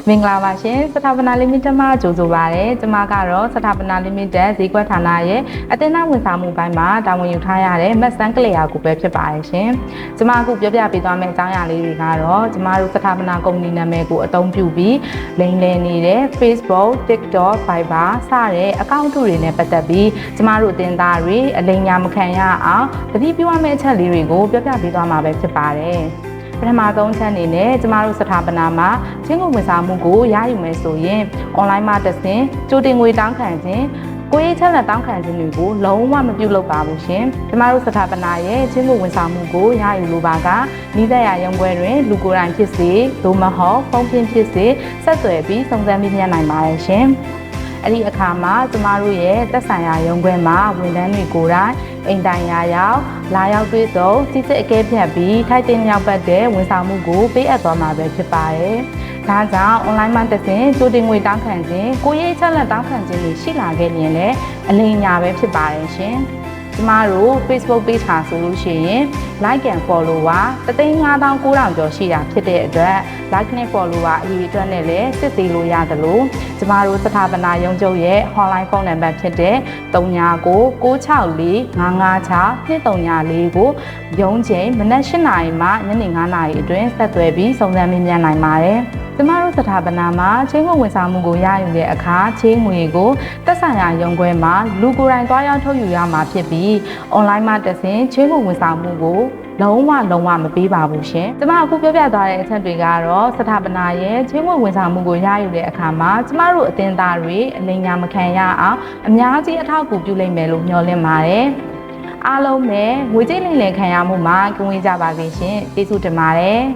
မင်္ဂလာပါရှင်စထာပနာ limited မှာကြိုဆိုပါရစေကျွန်မကတော့စထာပနာ limited ဈေးကွက်ဌာနရဲ့အတင်းအဝန်ဆောင်မှုပိုင်းမှာတာဝန်ယူထားရတဲ့မတ်စန်းကလျာကိုပဲဖြစ်ပါတယ်ရှင်ကျွန်မအခုပြောပြပေးသွားမယ့်အကြောင်းအရာလေးတွေကတော့ကျွန်မတို့စထာပနာကုမ္ပဏီနာမည်ကိုအသုံးပြုပြီးလိမ်လည်နေတဲ့ Facebook TikTok Viber စတဲ့အကောင့်တွေနဲ့ပတ်သက်ပြီးကျွန်မတို့အတင်းသားတွေအလိမ်ညာမခံရအောင်တတိပြုရမယ့်အချက်လေးတွေကိုပြောပြပေးသွားမှာပဲဖြစ်ပါတယ်ပထမဆုံးချက်အနေနဲ့ကျမတို့စထာပနာမှာချင်းကုန်ဝန်ဆောင်မှုကိုရယူမယ်ဆိုရင် online မှာတက်စဉ်ကြိုတင်ငွေတောင်းခံခြင်းကိုရေးချက်လက်တောင်းခံခြင်းတွေကိုလုံးဝမပြုလုပ်ပါဘူးရှင်ကျမတို့စထာပနာရဲ့ချင်းကုန်ဝန်ဆောင်မှုကိုရယူလိုပါကနှီးသက်ရရုံပွဲတွင်လူကိုယ်တိုင်ဖြစ်စေသို့မဟုတ်ဖုန်းဖြင့်ဖြစ်စေဆက်သွယ်ပြီးစုံစမ်းပြီးမြင်နိုင်ပါတယ်ရှင်အဲ့ဒီအခါမှာကျမတို့ရဲ့သက်ဆိုင်ရာရုံးခွဲမှာဝန်ထမ်းတွေကိုယ်တိုင်အိမ်တိုင်ရာရောက်လာရောက်တွေ့ဆုံစစ်စစ်အကဲဖြတ်ပြီးထိုက်တင်မြောက်ပတ်တဲ့ဝန်ဆောင်မှုကိုပေးအပ်သွားမှာပဲဖြစ်ပါတယ်။ဒါကြောင့် online မှာတက်စဉ်ကြိုတင်ငွေတောင်းခံခြင်းကိုရေးချက်လက်တောင်းခံခြင်းတွေရှိလာခဲ့ရင်လည်းအလိမ်ညာပဲဖြစ်ပါတယ်ရှင်။ကျမတို့ Facebook page ဟာဆိုလို့ရှိရင် like and follower 1,59,900 ကျော်ရှိတာဖြစ်တဲ့အတွက် like နဲ့ follower အရေးအတွက်နဲ့လည်းစစ်သေးလို့ရတယ်လို့ကျမတို့စထာပနာရုံးချုပ်ရဲ့ hotline ဖုန်းနံပါတ်ဖြစ်တဲ့3996456234ကိုရုံးချိန်မနက်8:00 နာရီမှညနေ9:00 နာရီအတွင်းဆက်သွယ်ပြီးစုံစမ်းမေးမြန်းနိုင်ပါတယ်ကျမတို့စထာပနာမှာချင်းကုန်ဝန်ဆောင်မှုကိုရယူတဲ့အခါချင်းငွေကိုသက်ဆိုင်ရာရုံးခွဲမှာလူကိုယ်တိုင်သွားရောက်ထုတ်ယူရမှာဖြစ်ပြီး online မှာတက်စဉ်ချင်းကုန်ဝန်ဆောင်မှုကိုလုံးဝမပေးပါဘူးရှင်။ကျမအခုပြောပြသွားတဲ့အချက်တွေကတော့စထာပနာရဲ့ချင်းဝင်ဝန်ဆောင်မှုကိုရယူတဲ့အခါမှာကျမတို့အတင်းသားတွေအလိမ်ညာမခံရအောင်အများကြီးအထောက်အကူပြုလိမ့်မယ်လို့မျှော်လင့်ပါတယ်။အားလုံးပဲငွေကြေးလိမ်လည်ခံရမှုမှာကင်းဝေးကြပါစေရှင်။ကျေးဇူးတင်ပါတယ်။